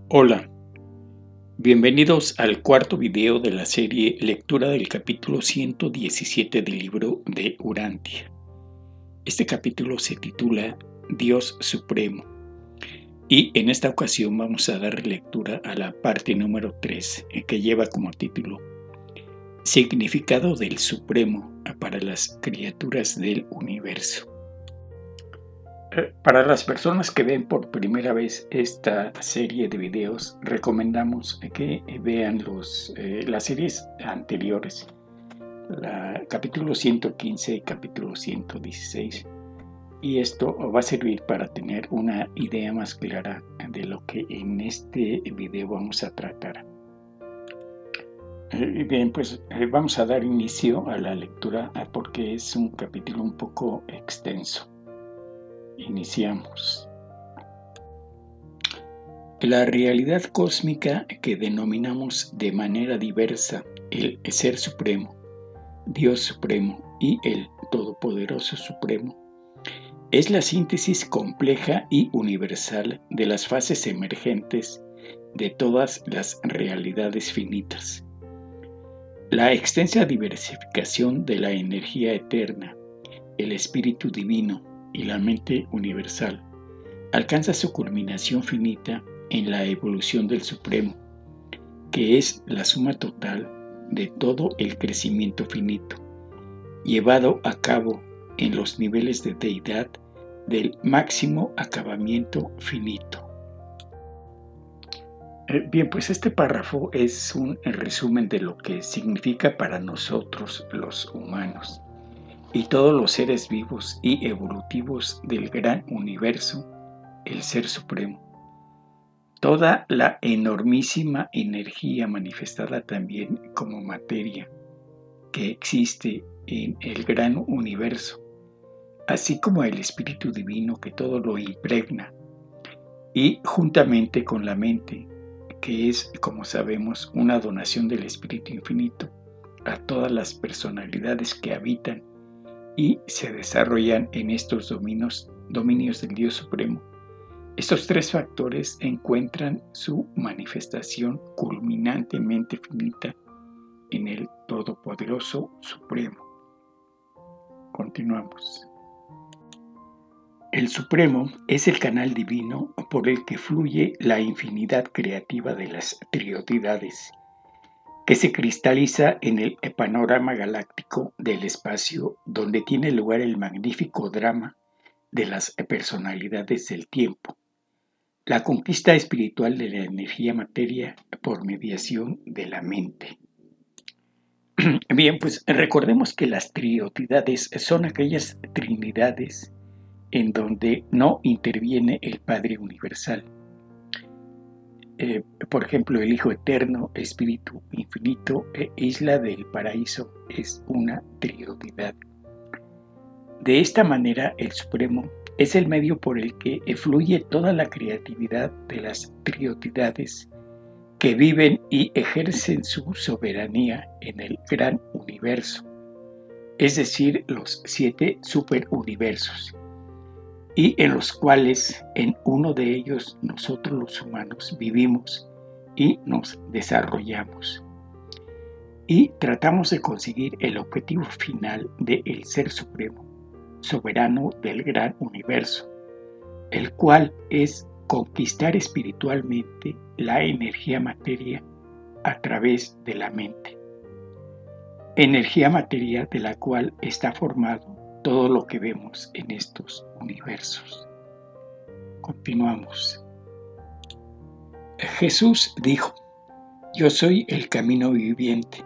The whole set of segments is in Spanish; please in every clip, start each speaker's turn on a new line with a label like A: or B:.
A: Hola, bienvenidos al cuarto video de la serie Lectura del capítulo 117 del libro de Urantia. Este capítulo se titula Dios Supremo y en esta ocasión vamos a dar lectura a la parte número 3 que lleva como título Significado del Supremo para las criaturas del universo. Para las personas que ven por primera vez esta serie de videos, recomendamos que vean las series anteriores, capítulo 115 y capítulo 116, y esto va a servir para tener una idea más clara de lo que en este video vamos a tratar. Bien, pues vamos a dar inicio a la lectura porque es un capítulo un poco extenso. Iniciamos. La realidad cósmica que denominamos de manera diversa el Ser Supremo, Dios Supremo y el Todopoderoso Supremo, es la síntesis compleja y universal de las fases emergentes de todas las realidades finitas. La extensa diversificación de la energía eterna, el Espíritu Divino y la mente universal alcanza su culminación finita en la evolución del Supremo, que es la suma total de todo el crecimiento finito, llevado a cabo en los niveles de deidad del máximo acabamiento finito. Bien, pues este párrafo es un resumen de lo que significa para nosotros los humanos y todos los seres vivos y evolutivos del gran universo, el Ser Supremo. Toda la enormísima energía manifestada también como materia que existe en el gran universo, así como el Espíritu Divino que todo lo impregna, y juntamente con la mente, que es, como sabemos, una donación del Espíritu Infinito a todas las personalidades que habitan y se desarrollan en estos dominios del Dios Supremo. Estos tres factores encuentran su manifestación culminantemente finita en el Todopoderoso Supremo. Continuamos. El Supremo es el canal divino por el que fluye la infinidad creativa de las triodidades, que se cristaliza en el panorama galáctico del espacio donde tiene lugar el magnífico drama de las personalidades del tiempo, la conquista espiritual de la energía materia por mediación de la mente. Bien, pues recordemos que las triodidades son aquellas trinidades en donde no interviene el Padre Universal. Por ejemplo, el Hijo Eterno, Espíritu Infinito e Isla del Paraíso es una triodidad. De esta manera, el Supremo es el medio por el que fluye toda la creatividad de las triodidades que viven y ejercen su soberanía en el gran universo, es decir, los 7 superuniversos, y en los cuales en uno de ellos nosotros los humanos vivimos y nos desarrollamos. Y tratamos de conseguir el objetivo final del Ser Supremo, soberano del gran universo, el cual es conquistar espiritualmente la energía materia a través de la mente. Energía materia de la cual está formado todo lo que vemos en estos universos. Continuamos. Jesús dijo: Yo soy el camino viviente.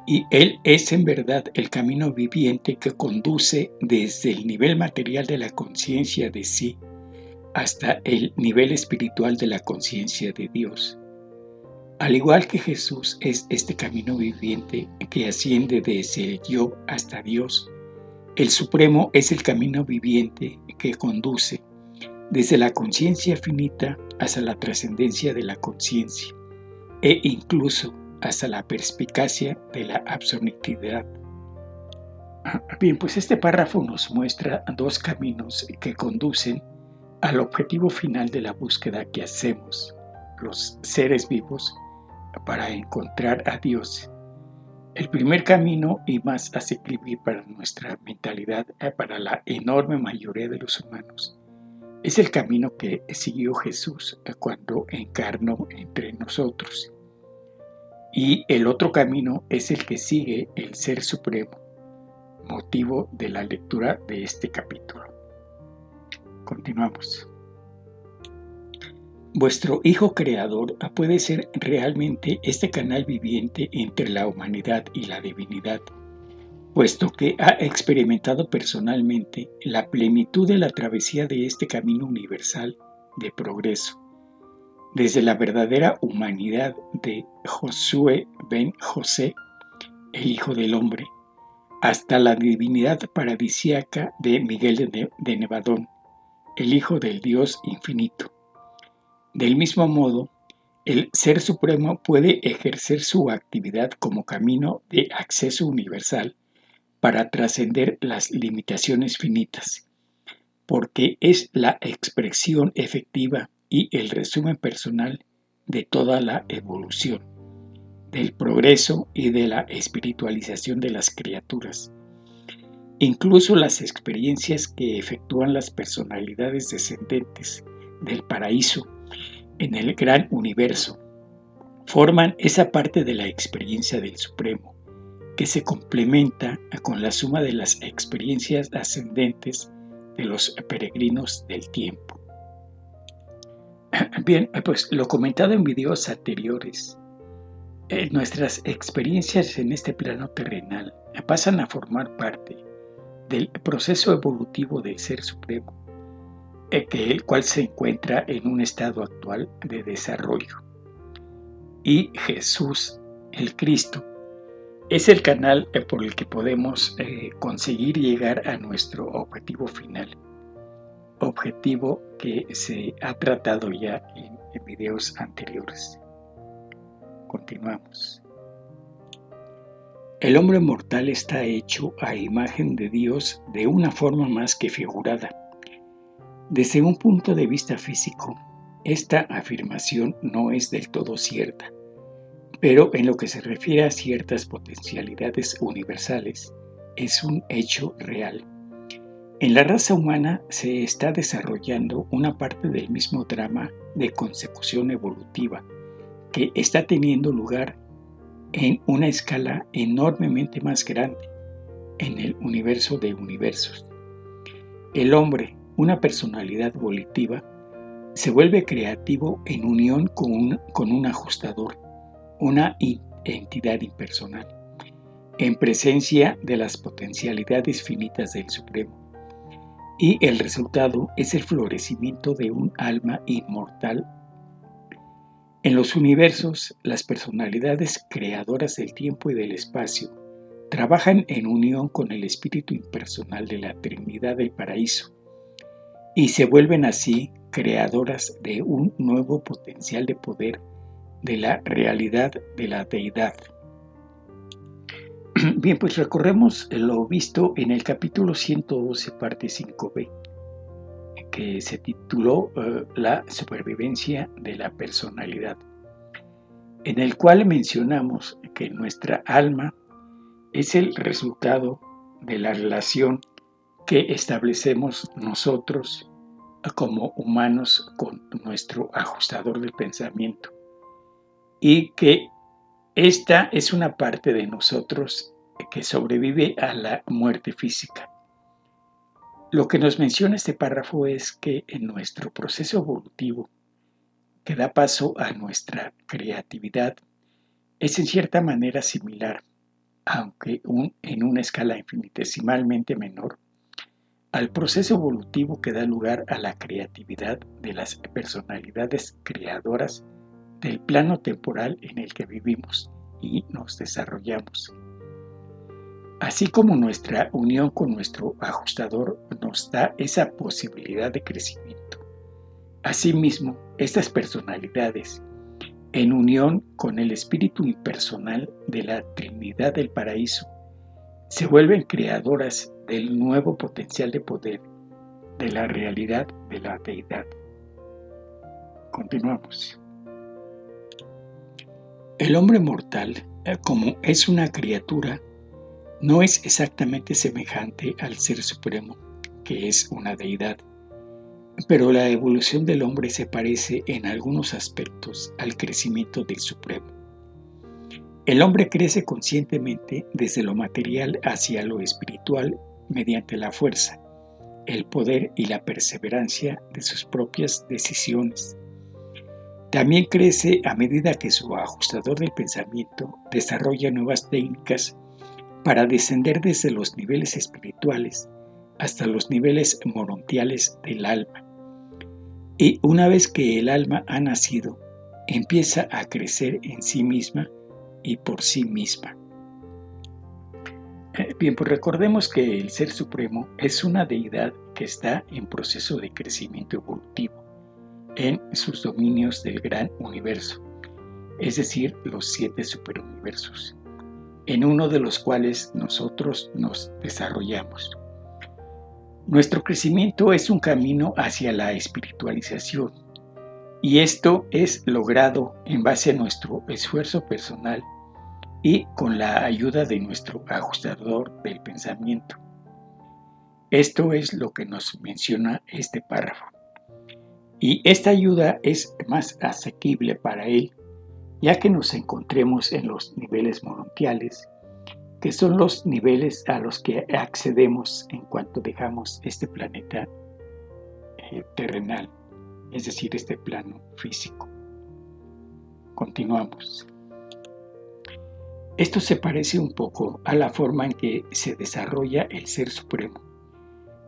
A: Y Él es en verdad el camino viviente que conduce desde el nivel material de la conciencia de sí hasta el nivel espiritual de la conciencia de Dios. Al igual que Jesús es este camino viviente que asciende desde el yo hasta Dios, el Supremo es el camino viviente que conduce desde la conciencia finita hasta la trascendencia de la conciencia e incluso hasta la perspicacia de la absolutidad. Bien, pues este párrafo nos muestra 2 caminos que conducen al objetivo final de la búsqueda que hacemos, los seres vivos para encontrar a Dios. El primer camino y más asequible para nuestra mentalidad, para la enorme mayoría de los humanos, es el camino que siguió Jesús cuando encarnó entre nosotros. Y el otro camino es el que sigue el Ser Supremo, motivo de la lectura de este capítulo. Continuamos. Vuestro Hijo Creador puede ser realmente este canal viviente entre la humanidad y la divinidad, puesto que ha experimentado personalmente la plenitud de la travesía de este camino universal de progreso, desde la verdadera humanidad de Josué ben José, el Hijo del Hombre, hasta la divinidad paradisíaca de Miguel de Nevadón, el Hijo del Dios infinito. Del mismo modo, el Ser Supremo puede ejercer su actividad como camino de acceso universal para trascender las limitaciones finitas, porque es la expresión efectiva y el resumen personal de toda la evolución, del progreso y de la espiritualización de las criaturas. Incluso las experiencias que efectúan las personalidades descendentes del paraíso en el gran universo forman esa parte de la experiencia del Supremo que se complementa con la suma de las experiencias ascendentes de los peregrinos del tiempo. Bien, pues lo comentado en videos anteriores, nuestras experiencias en este plano terrenal pasan a formar parte del proceso evolutivo del Ser Supremo, el cual se encuentra en un estado actual de desarrollo. Y Jesús, el Cristo, es el canal por el que podemos conseguir llegar a nuestro objetivo final, objetivo que se ha tratado ya en videos anteriores. Continuamos. El hombre mortal está hecho a imagen de Dios de una forma más que figurada. Desde un punto de vista físico, esta afirmación no es del todo cierta, pero en lo que se refiere a ciertas potencialidades universales, es un hecho real. En la raza humana se está desarrollando una parte del mismo drama de consecución evolutiva que está teniendo lugar en una escala enormemente más grande en el universo de universos. El hombre, una personalidad volitiva, se vuelve creativo en unión con un ajustador, una entidad impersonal, en presencia de las potencialidades finitas del Supremo. Y el resultado es el florecimiento de un alma inmortal. En los universos, las personalidades creadoras del tiempo y del espacio trabajan en unión con el espíritu impersonal de la Trinidad del Paraíso y se vuelven así creadoras de un nuevo potencial de poder de la realidad de la deidad. Bien, pues recorremos lo visto en el capítulo 112, parte 5b, que se tituló La supervivencia de la personalidad, en el cual mencionamos que nuestra alma es el resultado de la relación que establecemos nosotros como humanos con nuestro ajustador del pensamiento, y que esta es una parte de nosotros que sobrevive a la muerte física. Lo que nos menciona este párrafo es que en nuestro proceso evolutivo, que da paso a nuestra creatividad, es en cierta manera similar, aunque en una escala infinitesimalmente menor, al proceso evolutivo que da lugar a la creatividad de las personalidades creadoras del plano temporal en el que vivimos y nos desarrollamos. Así como nuestra unión con nuestro ajustador nos da esa posibilidad de crecimiento. Asimismo, estas personalidades, en unión con el espíritu impersonal de la Trinidad del Paraíso, se vuelven creadoras del nuevo potencial de poder de la realidad de la deidad. Continuamos. El hombre mortal, como es una criatura, no es exactamente semejante al Ser Supremo, que es una deidad, pero la evolución del hombre se parece en algunos aspectos al crecimiento del Supremo. El hombre crece conscientemente desde lo material hacia lo espiritual mediante la fuerza, el poder y la perseverancia de sus propias decisiones. También crece a medida que su ajustador del pensamiento desarrolla nuevas técnicas para descender desde los niveles espirituales hasta los niveles morontiales del alma. Y una vez que el alma ha nacido, empieza a crecer en sí misma y por sí misma. Bien, pues recordemos que el Ser Supremo es una deidad que está en proceso de crecimiento evolutivo en sus dominios del gran universo, es decir, los 7 superuniversos, en uno de los cuales nosotros nos desarrollamos. Nuestro crecimiento es un camino hacia la espiritualización, y esto es logrado en base a nuestro esfuerzo personal y con la ayuda de nuestro ajustador del pensamiento. Esto es lo que nos menciona este párrafo. Y esta ayuda es más asequible para él, ya que nos encontremos en los niveles morontiales, que son los niveles a los que accedemos en cuanto dejamos este planeta terrenal, es decir, este plano físico. Continuamos. Esto se parece un poco a la forma en que se desarrolla el Ser Supremo.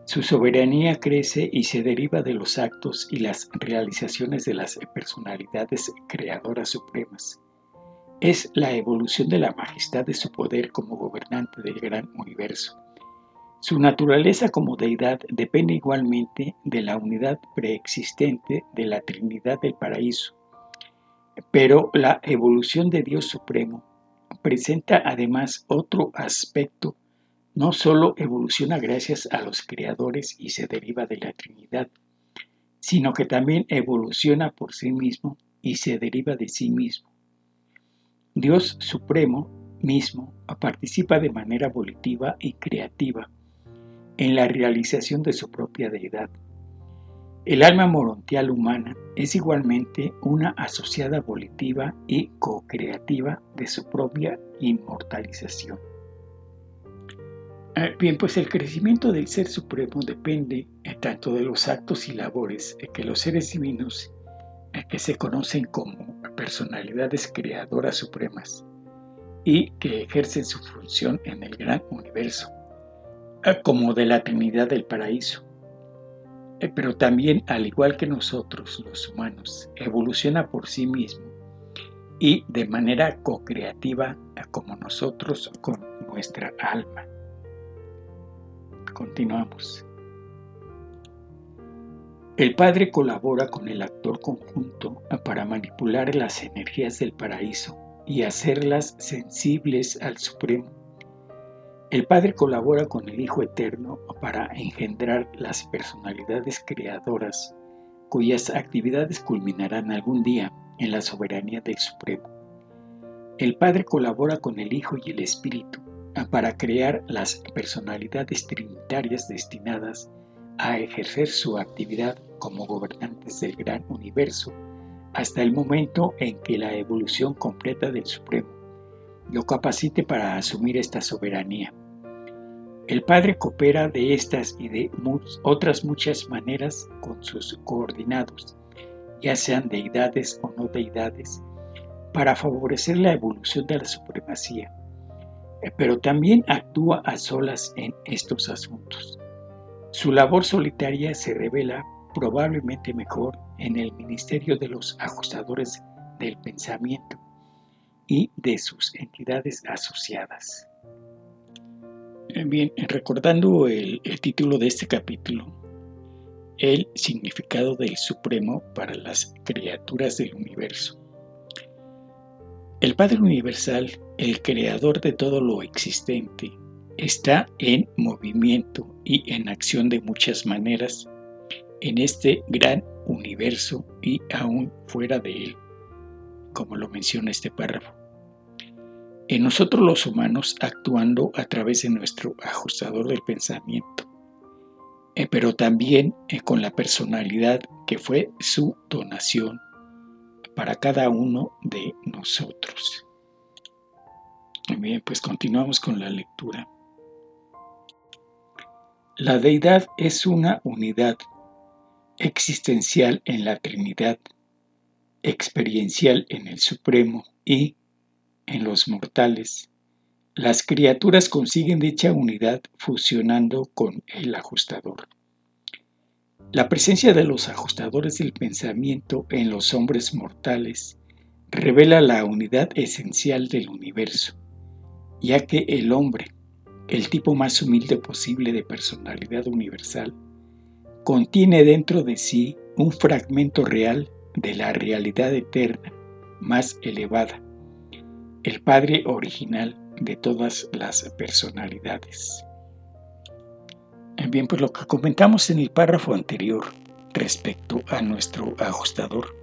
A: Su soberanía crece y se deriva de los actos y las realizaciones de las personalidades creadoras supremas. Es la evolución de la majestad de su poder como gobernante del gran universo. Su naturaleza como deidad depende igualmente de la unidad preexistente de la Trinidad del Paraíso. Pero la evolución de Dios Supremo presenta además otro aspecto. No solo evoluciona gracias a los creadores y se deriva de la Trinidad, sino que también evoluciona por sí mismo y se deriva de sí mismo. Dios Supremo mismo participa de manera volitiva y creativa en la realización de su propia deidad. El alma morontial humana es igualmente una asociada volitiva y co-creativa de su propia inmortalización. Bien, pues el crecimiento del Ser Supremo depende tanto de los actos y labores que los seres divinos, que se conocen como personalidades creadoras supremas y que ejercen su función en el gran universo, como de la Trinidad del Paraíso. Pero también, al igual que nosotros, los humanos, evoluciona por sí mismo y de manera co-creativa como nosotros con nuestra alma. Continuamos. El Padre colabora con el actor conjunto para manipular las energías del paraíso y hacerlas sensibles al Supremo. El Padre colabora con el Hijo Eterno para engendrar las personalidades creadoras, cuyas actividades culminarán algún día en la soberanía del Supremo. El Padre colabora con el Hijo y el Espíritu para crear las personalidades trinitarias destinadas a ejercer su actividad como gobernantes del gran universo hasta el momento en que la evolución completa del Supremo lo capacite para asumir esta soberanía. El Padre coopera de estas y de otras muchas maneras con sus coordinados, ya sean deidades o no deidades, para favorecer la evolución de la supremacía, pero también actúa a solas en estos asuntos. Su labor solitaria se revela probablemente mejor en el ministerio de los ajustadores del pensamiento y de sus entidades asociadas. Bien, recordando el título de este capítulo, el significado del Supremo para las criaturas del universo. El Padre Universal, el creador de todo lo existente, está en movimiento y en acción de muchas maneras en este gran universo y aún fuera de él, como lo menciona este párrafo. En nosotros los humanos actuando a través de nuestro ajustador del pensamiento, pero también con la personalidad que fue su donación para cada uno de nosotros. Bien, pues continuamos con la lectura. La deidad es una unidad existencial en la Trinidad, experiencial en el Supremo y, en los mortales, las criaturas consiguen dicha unidad fusionando con el ajustador. La presencia de los ajustadores del pensamiento en los hombres mortales revela la unidad esencial del universo, ya que el hombre, el tipo más humilde posible de personalidad universal, contiene dentro de sí un fragmento real de la realidad eterna más elevada, el Padre original de todas las personalidades. Bien, pues lo que comentamos en el párrafo anterior respecto a nuestro ajustador,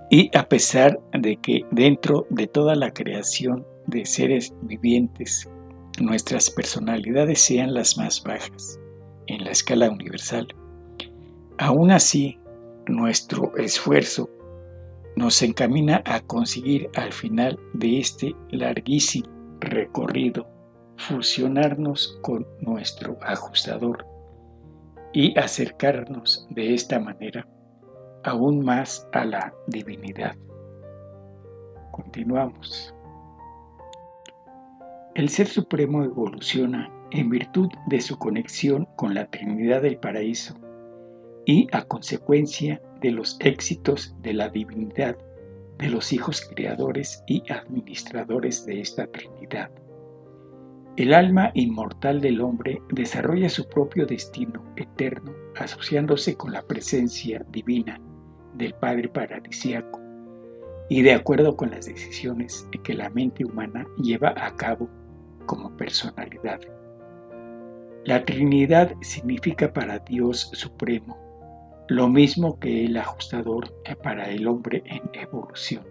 A: y a pesar de que dentro de toda la creación de seres vivientes, nuestras personalidades sean las más bajas en la escala universal, aún así nuestro esfuerzo nos encamina a conseguir al final de este larguísimo recorrido fusionarnos con nuestro ajustador y acercarnos de esta manera aún más a la divinidad. Continuamos. El Ser Supremo evoluciona en virtud de su conexión con la Trinidad del Paraíso y a consecuencia de los éxitos de la divinidad de los hijos creadores y administradores de esta Trinidad. El alma inmortal del hombre desarrolla su propio destino eterno asociándose con la presencia divina del Padre Paradisíaco y de acuerdo con las decisiones que la mente humana lleva a cabo como personalidad. La Trinidad significa para Dios Supremo lo mismo que el ajustador para el hombre en evolución.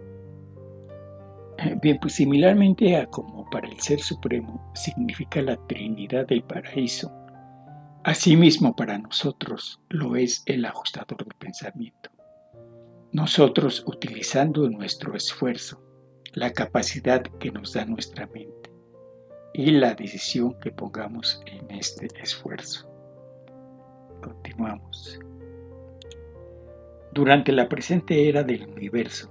A: Bien, pues similarmente a como para el Ser Supremo significa la Trinidad del Paraíso, asimismo para nosotros lo es el ajustador del pensamiento. Nosotros utilizando nuestro esfuerzo, la capacidad que nos da nuestra mente y la decisión que pongamos en este esfuerzo. Continuamos. Durante la presente era del universo,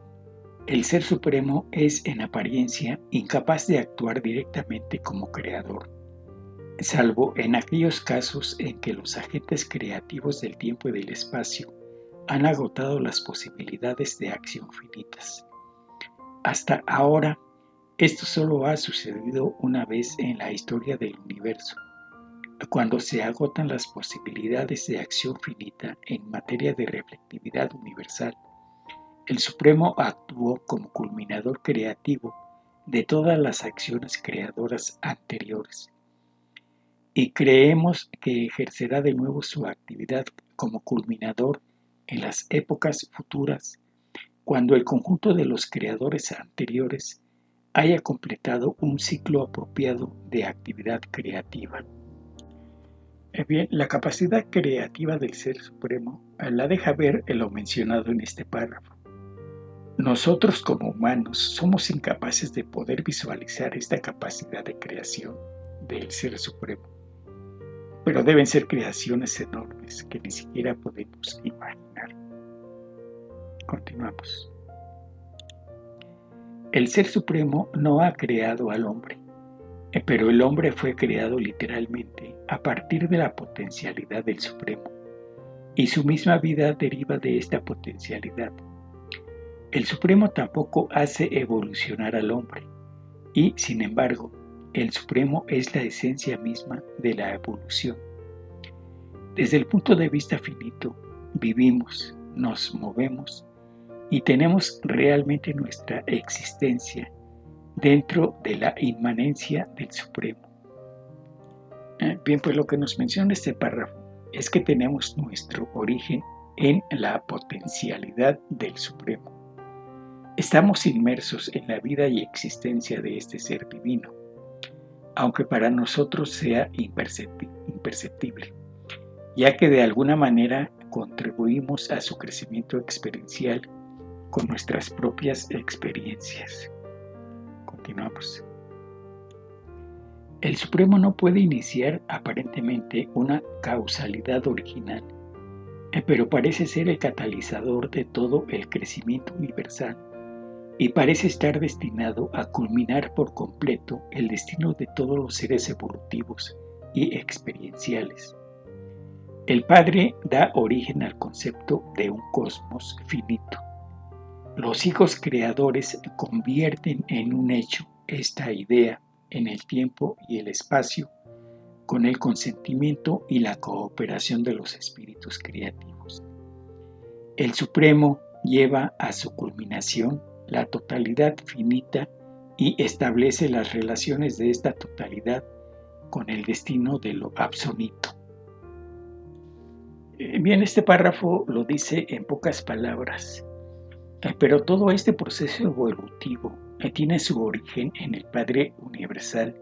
A: el Ser Supremo es en apariencia incapaz de actuar directamente como creador, salvo en aquellos casos en que los agentes creativos del tiempo y del espacio han agotado las posibilidades de acción finitas. Hasta ahora, esto solo ha sucedido una vez en la historia del universo, cuando se agotan las posibilidades de acción finita en materia de reflectividad universal. El Supremo actuó como culminador creativo de todas las acciones creadoras anteriores y creemos que ejercerá de nuevo su actividad como culminador en las épocas futuras, cuando el conjunto de los creadores anteriores haya completado un ciclo apropiado de actividad creativa. Bien, la capacidad creativa del Ser Supremo la deja ver lo mencionado en este párrafo. Nosotros como humanos somos incapaces de poder visualizar esta capacidad de creación del Ser Supremo, pero deben ser creaciones enormes que ni siquiera podemos imaginar. Continuamos. El Ser Supremo no ha creado al hombre, pero el hombre fue creado literalmente a partir de la potencialidad del Supremo, y su misma vida deriva de esta potencialidad. El Supremo tampoco hace evolucionar al hombre, y, sin embargo, el Supremo es la esencia misma de la evolución. Desde el punto de vista finito, vivimos, nos movemos y tenemos realmente nuestra existencia dentro de la inmanencia del Supremo. Bien, pues lo que nos menciona este párrafo es que tenemos nuestro origen en la potencialidad del Supremo. Estamos inmersos en la vida y existencia de este ser divino, aunque para nosotros sea imperceptible, ya que de alguna manera contribuimos a su crecimiento experiencial con nuestras propias experiencias. Continuamos. El Supremo no puede iniciar aparentemente una causalidad original, pero parece ser el catalizador de todo el crecimiento universal y parece estar destinado a culminar por completo el destino de todos los seres evolutivos y experienciales. El Padre da origen al concepto de un cosmos finito. Los hijos creadores convierten en un hecho esta idea en el tiempo y el espacio con el consentimiento y la cooperación de los espíritus creativos. El Supremo lleva a su culminación la totalidad finita y establece las relaciones de esta totalidad con el destino de lo absoluto. Bien, este párrafo lo dice en pocas palabras, pero todo este proceso evolutivo tiene su origen en el Padre Universal,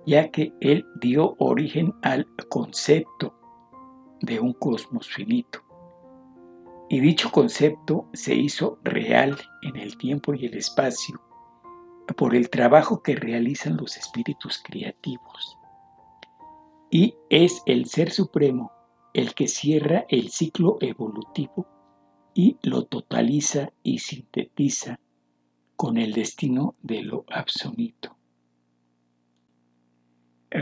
A: ya que Él dio origen al concepto de un cosmos finito. Y dicho concepto se hizo real en el tiempo y el espacio por el trabajo que realizan los espíritus creativos. Y es el Ser Supremo el que cierra el ciclo evolutivo y lo totaliza y sintetiza con el destino de lo absoluto.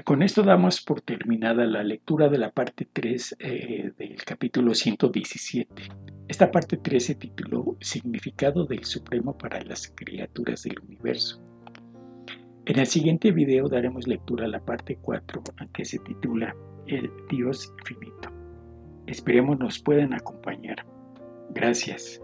A: Con esto damos por terminada la lectura de la parte 3 del capítulo 117. Esta parte 3 se tituló Significado del Supremo para las criaturas del universo. En el siguiente video daremos lectura a la parte 4, que se titula El Dios Finito. Esperemos nos puedan acompañar. Gracias.